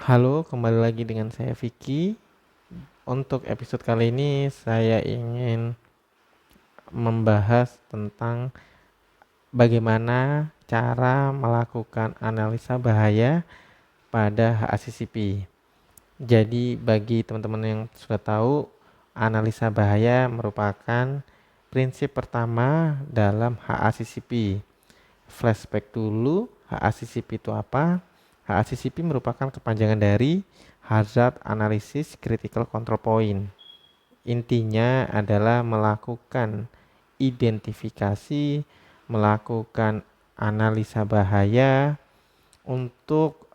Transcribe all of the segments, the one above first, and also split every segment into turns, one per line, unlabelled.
Halo, kembali lagi dengan saya Vicky. Untuk episode kali ini saya ingin membahas tentang bagaimana cara melakukan analisa bahaya pada HACCP. Jadi bagi teman-teman yang sudah tahu, analisa bahaya merupakan prinsip pertama dalam HACCP. Flashback dulu, HACCP itu apa? HACCP merupakan kepanjangan dari Hazard Analysis Critical Control Point. Intinya adalah melakukan identifikasi, melakukan analisa bahaya untuk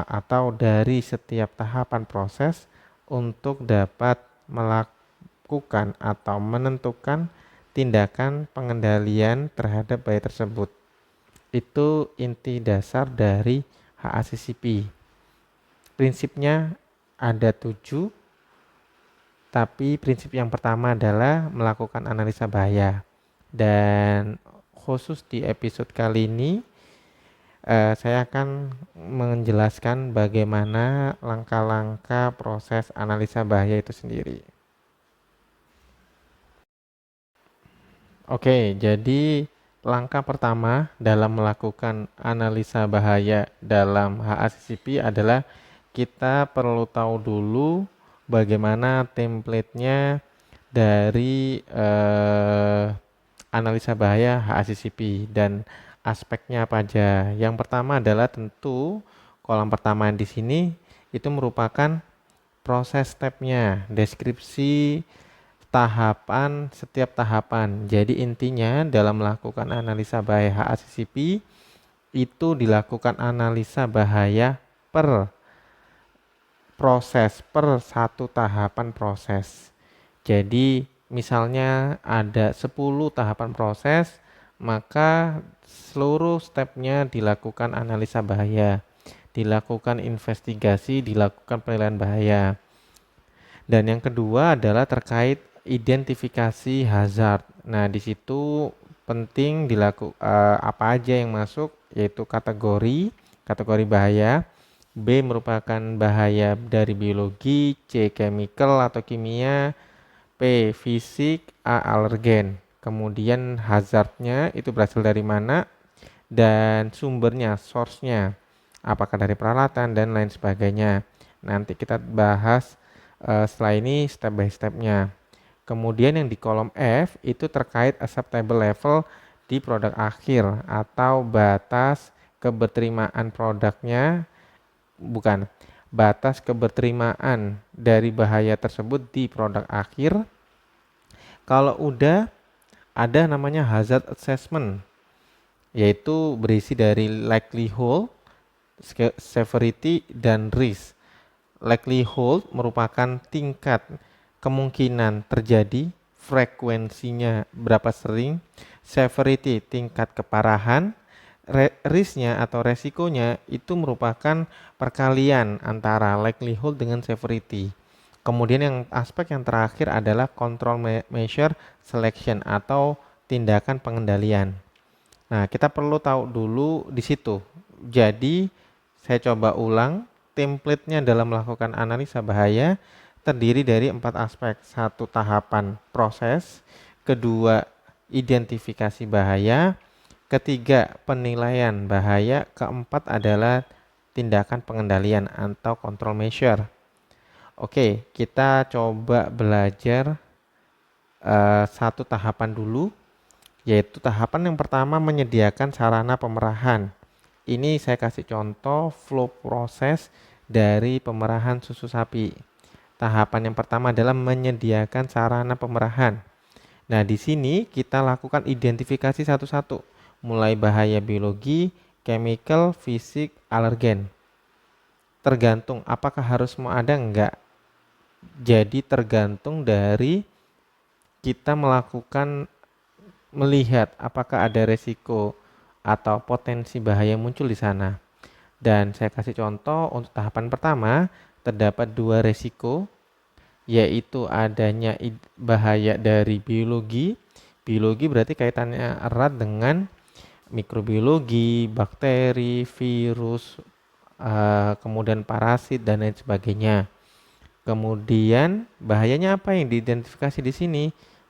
atau dari setiap tahapan proses untuk dapat melakukan atau menentukan tindakan pengendalian terhadap bahaya tersebut. Itu inti dasar dari HACCP. Prinsipnya ada 7, tapi prinsip yang pertama adalah melakukan analisa bahaya. Dan khusus di episode kali ini, saya akan menjelaskan bagaimana langkah-langkah proses analisa bahaya itu sendiri. Oke, jadi langkah pertama dalam melakukan analisa bahaya dalam HACCP adalah kita perlu tahu dulu bagaimana template-nya dari analisa bahaya HACCP dan aspeknya apa aja. Yang pertama adalah tentu kolom pertama di sini itu merupakan proses stepnya, deskripsi tahapan setiap tahapan. Jadi intinya dalam melakukan analisa bahaya HACCP itu dilakukan analisa bahaya per proses, per satu tahapan proses. Jadi misalnya ada 10 tahapan proses, maka seluruh stepnya dilakukan analisa bahaya, dilakukan investigasi, dilakukan penilaian bahaya. Dan yang kedua adalah terkait identifikasi hazard. Nah, di situ penting apa aja yang masuk, yaitu kategori bahaya. B merupakan bahaya dari biologi, C chemical atau kimia, P fisik, A alergen. Kemudian hazardnya itu berasal dari mana dan sumbernya, source-nya, apakah dari peralatan dan lain sebagainya. Nanti kita bahas setelah ini step by step-nya. Kemudian yang di kolom F itu terkait acceptable level di produk akhir atau batas keberterimaan produknya, bukan, batas keberterimaan dari bahaya tersebut di produk akhir. Kalau udah ada namanya hazard assessment, yaitu berisi dari likelihood, severity, dan risk. Likelihood merupakan tingkat kemungkinan terjadi, frekuensinya berapa sering, severity tingkat keparahan, risknya atau resikonya itu merupakan perkalian antara likelihood dengan severity. Kemudian aspek yang terakhir adalah control measure selection atau tindakan pengendalian. Nah, kita perlu tahu dulu di situ. Jadi, saya coba ulang, template-nya dalam melakukan analisa bahaya terdiri dari 4 aspek. Satu, tahapan proses. Kedua, identifikasi bahaya. Ketiga, penilaian bahaya. Keempat adalah tindakan pengendalian atau control measure. Oke, kita coba belajar satu tahapan dulu, yaitu tahapan yang pertama menyediakan sarana pemerahan. Ini saya kasih contoh flow proses dari pemerahan susu sapi. Tahapan yang pertama adalah menyediakan sarana pemerahan. Nah, di sini kita lakukan identifikasi satu-satu, mulai bahaya biologi, chemical, fisik, alergen. Tergantung apakah harus mau ada enggak. Jadi tergantung dari kita melihat apakah ada resiko atau potensi bahaya muncul di sana. Dan saya kasih contoh untuk tahapan pertama, terdapat 2 resiko, yaitu adanya bahaya dari biologi. Biologi berarti kaitannya erat dengan mikrobiologi, bakteri, virus, kemudian parasit dan lain sebagainya. Kemudian bahayanya apa yang diidentifikasi di sini?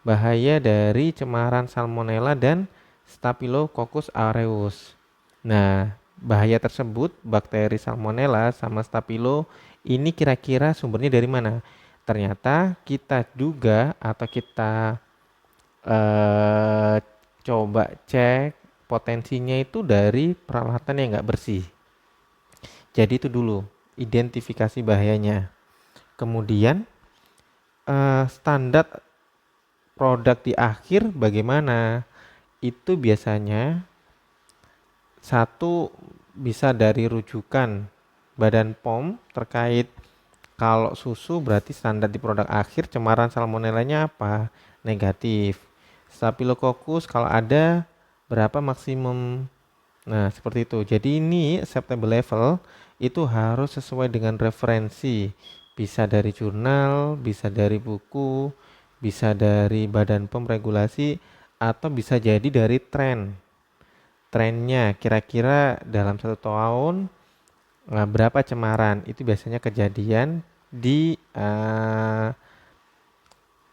Bahaya dari cemaran Salmonella dan Staphylococcus aureus. Nah, bahaya tersebut bakteri Salmonella sama Staphylo ini kira-kira sumbernya dari mana? Ternyata kita duga atau kita eh, coba cek potensinya itu dari peralatan yang nggak bersih. Jadi itu dulu identifikasi bahayanya. Kemudian standar produk di akhir bagaimana? Itu biasanya satu bisa dari rujukan Badan POM terkait kalau susu berarti standar di produk akhir cemaran salmonellanya apa? Negatif. Staphylococcus kalau ada berapa maksimum? Nah, seperti itu. Jadi ini acceptable level itu harus sesuai dengan referensi. Bisa dari jurnal, bisa dari buku, bisa dari badan POM regulasi, atau bisa jadi dari tren. Trennya kira-kira dalam 1 tahun berapa cemaran. Itu biasanya kejadian di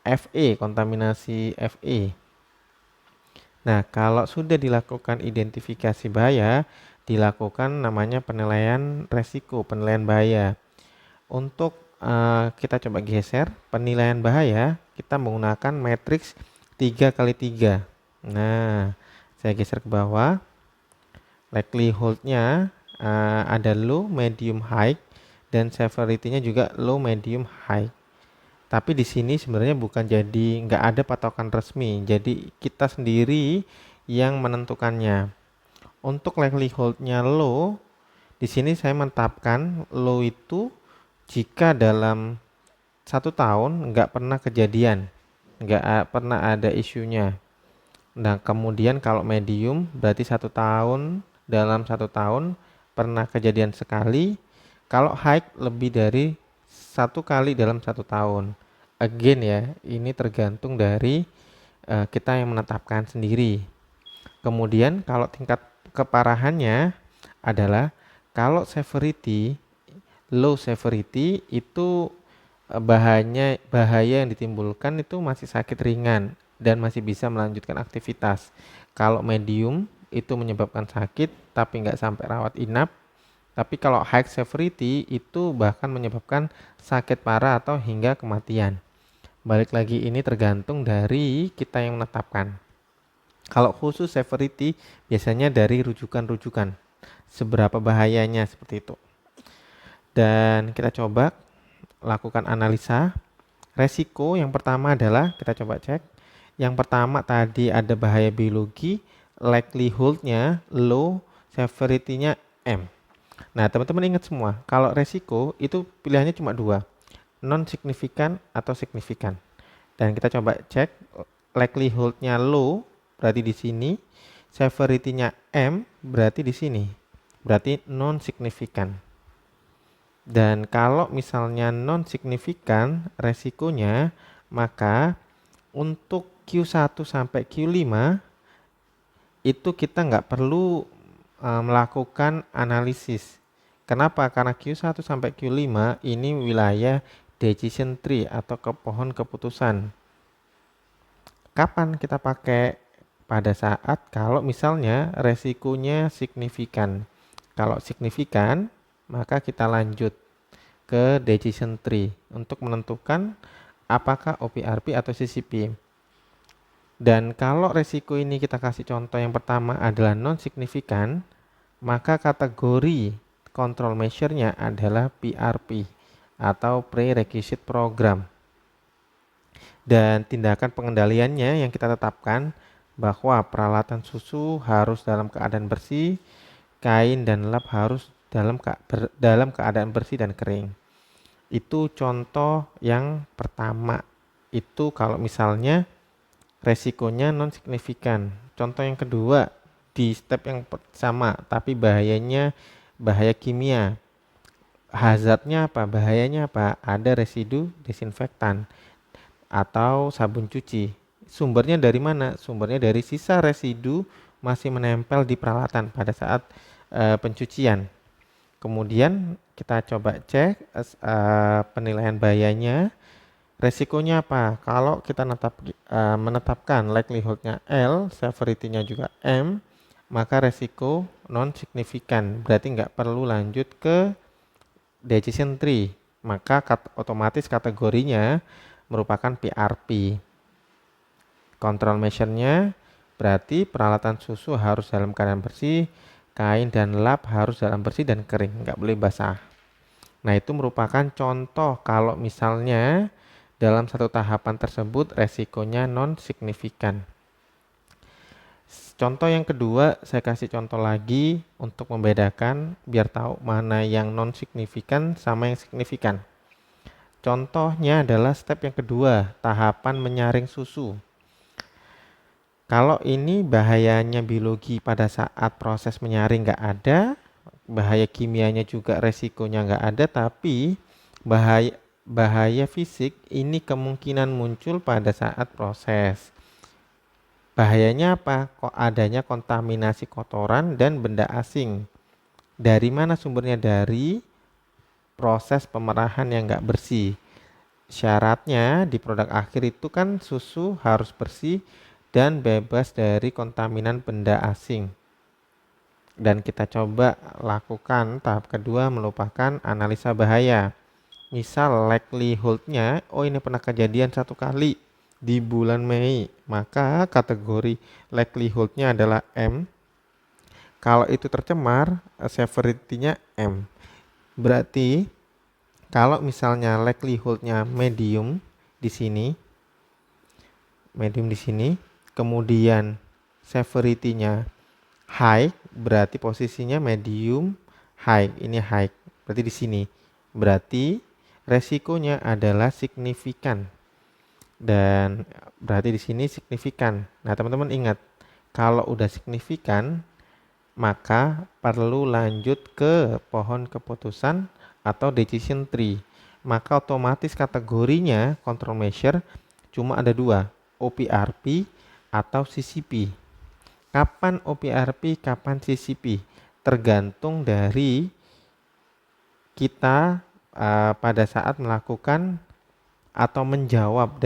FE, kontaminasi FE. Nah, kalau sudah dilakukan identifikasi bahaya, dilakukan namanya penilaian resiko, penilaian bahaya. Untuk kita coba geser penilaian bahaya, kita menggunakan matriks 3x3. Nah, saya geser ke bawah. Likelihood-nya ada low, medium, high, dan severity-nya juga low, medium, high. Tapi di sini sebenarnya bukan jadi nggak ada patokan resmi. Jadi kita sendiri yang menentukannya. Untuk likelihood-nya low, di sini saya menetapkan low itu jika dalam 1 tahun nggak pernah kejadian, nggak pernah ada isunya. Nah, kemudian kalau medium berarti 1 tahun, dalam 1 tahun pernah kejadian sekali. Kalau high lebih dari 1 kali dalam 1 tahun. Again ya, ini tergantung dari kita yang menetapkan sendiri. Kemudian kalau tingkat keparahannya adalah kalau severity, low severity itu bahaya yang ditimbulkan itu masih sakit ringan dan masih bisa melanjutkan aktivitas. Kalau medium itu menyebabkan sakit tapi nggak sampai rawat inap. Tapi kalau high severity itu bahkan menyebabkan sakit parah atau hingga kematian. Balik lagi ini tergantung dari kita yang menetapkan. Kalau khusus severity biasanya dari rujukan-rujukan. Seberapa bahayanya seperti itu. Dan kita coba lakukan analisa resiko. Yang pertama adalah kita coba cek. Yang pertama tadi ada bahaya biologi, likelihood-nya low, severity-nya M. Nah, teman-teman ingat semua, kalau resiko itu pilihannya cuma dua, non signifikan atau signifikan. Dan kita coba cek likelihood-nya low berarti di sini, severity-nya M berarti di sini. Berarti non signifikan. Dan kalau misalnya non signifikan resikonya, maka untuk Q1 sampai Q5 itu kita nggak perlu melakukan analisis. Kenapa? Karena Q1 sampai Q5 ini wilayah decision tree atau pohon keputusan. Kapan kita pakai? Pada saat kalau misalnya resikonya signifikan. Kalau signifikan, maka kita lanjut ke decision tree untuk menentukan apakah OPRP atau CCP. Dan kalau resiko ini kita kasih contoh yang pertama adalah non signifikan, maka kategori control measure-nya adalah PRP atau prerequisite program. Dan tindakan pengendaliannya yang kita tetapkan bahwa peralatan susu harus dalam keadaan bersih, kain dan lap harus dalam keadaan bersih dan kering. Itu contoh yang pertama. Itu kalau misalnya resikonya non signifikan. Contoh yang kedua di step yang sama tapi bahayanya bahaya kimia. Hazardnya apa? Bahayanya apa? Ada residu desinfektan atau sabun cuci. Sumbernya dari mana? Sumbernya dari sisa residu masih menempel di peralatan pada saat pencucian. Kemudian kita coba cek penilaian bahayanya. Resikonya apa? Kalau kita menetapkan likelihood-nya L, severity-nya juga M, maka resiko non-signifikan. Berarti nggak perlu lanjut ke decision tree. Maka otomatis kategorinya merupakan PRP. Control measure-nya berarti peralatan susu harus dalam keadaan bersih, kain dan lap harus dalam bersih dan kering, nggak boleh basah. Nah, itu merupakan contoh kalau misalnya dalam satu tahapan tersebut resikonya non-signifikan. Contoh yang kedua, saya kasih contoh lagi untuk membedakan biar tahu mana yang non-signifikan sama yang signifikan. Contohnya adalah step yang kedua, tahapan menyaring susu. Kalau ini bahayanya biologi pada saat proses menyaring nggak ada, bahaya kimianya juga resikonya nggak ada, tapi bahaya fisik ini kemungkinan muncul pada saat proses. Bahayanya apa? Kok adanya kontaminasi kotoran dan benda asing. Dari mana sumbernya? Dari proses pemerahan yang nggak bersih. Syaratnya di produk akhir itu kan susu harus bersih dan bebas dari kontaminan benda asing. Dan kita coba lakukan tahap kedua melupakan analisa bahaya. Misal likelihood-nya, oh ini pernah kejadian satu kali di bulan Mei, maka kategori likelihood-nya adalah M. Kalau itu tercemar, severity-nya M. Berarti kalau misalnya likelihood-nya medium di sini, kemudian severity-nya high, berarti posisinya medium high. Ini high, berarti di sini. Berarti resikonya adalah signifikan. Dan berarti di sini signifikan. Nah, teman-teman ingat, kalau udah signifikan, maka perlu lanjut ke pohon keputusan atau decision tree. Maka otomatis kategorinya control measure cuma ada dua, OPRP atau CCP. Kapan OPRP, kapan CCP? Tergantung dari kita pada saat melakukan atau menjawab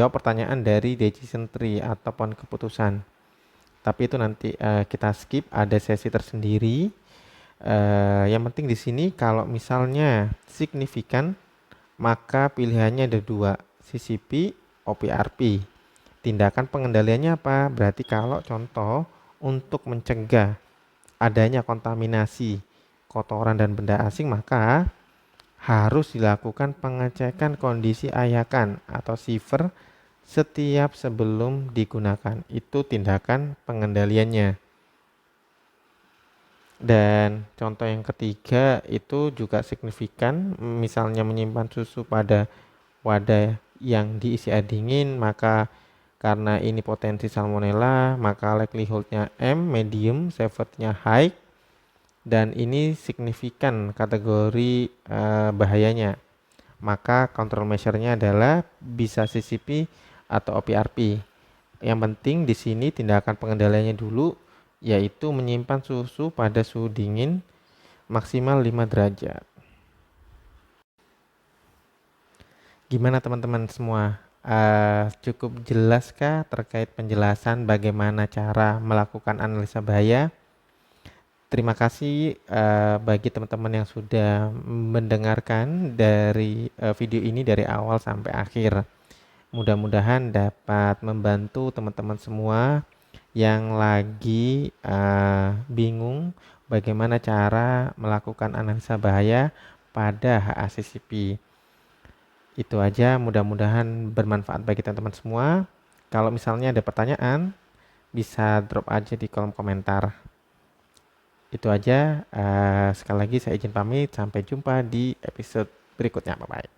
pertanyaan dari decision tree ataupun keputusan. Tapi itu nanti kita skip, ada sesi tersendiri. Yang penting di sini kalau misalnya signifikan, maka pilihannya ada dua, CCP, OPRP. Tindakan pengendaliannya apa? Berarti kalau contoh untuk mencegah adanya kontaminasi kotoran dan benda asing, maka harus dilakukan pengecekan kondisi ayakan atau siver setiap sebelum digunakan. Itu tindakan pengendaliannya. Dan contoh yang ketiga itu juga signifikan, misalnya menyimpan susu pada wadah yang diisi air dingin, maka karena ini potensi salmonella, maka likelihood-nya M, medium, severity-nya high, dan ini signifikan kategori bahayanya. Maka control measure-nya adalah bisa CCP atau OPRP. Yang penting di sini tindakan pengendaliannya dulu, yaitu menyimpan susu pada suhu dingin maksimal 5 derajat. Gimana teman-teman semua? Cukup jelaskah terkait penjelasan bagaimana cara melakukan analisa bahaya? Terima kasih bagi teman-teman yang sudah mendengarkan dari video ini dari awal sampai akhir. Mudah-mudahan dapat membantu teman-teman semua yang lagi bingung bagaimana cara melakukan analisa bahaya pada HACCP. Itu aja, mudah-mudahan bermanfaat bagi teman-teman semua. Kalau misalnya ada pertanyaan, bisa drop aja di kolom komentar. Itu aja, sekali lagi saya izin pamit, sampai jumpa di episode berikutnya. Bye-bye.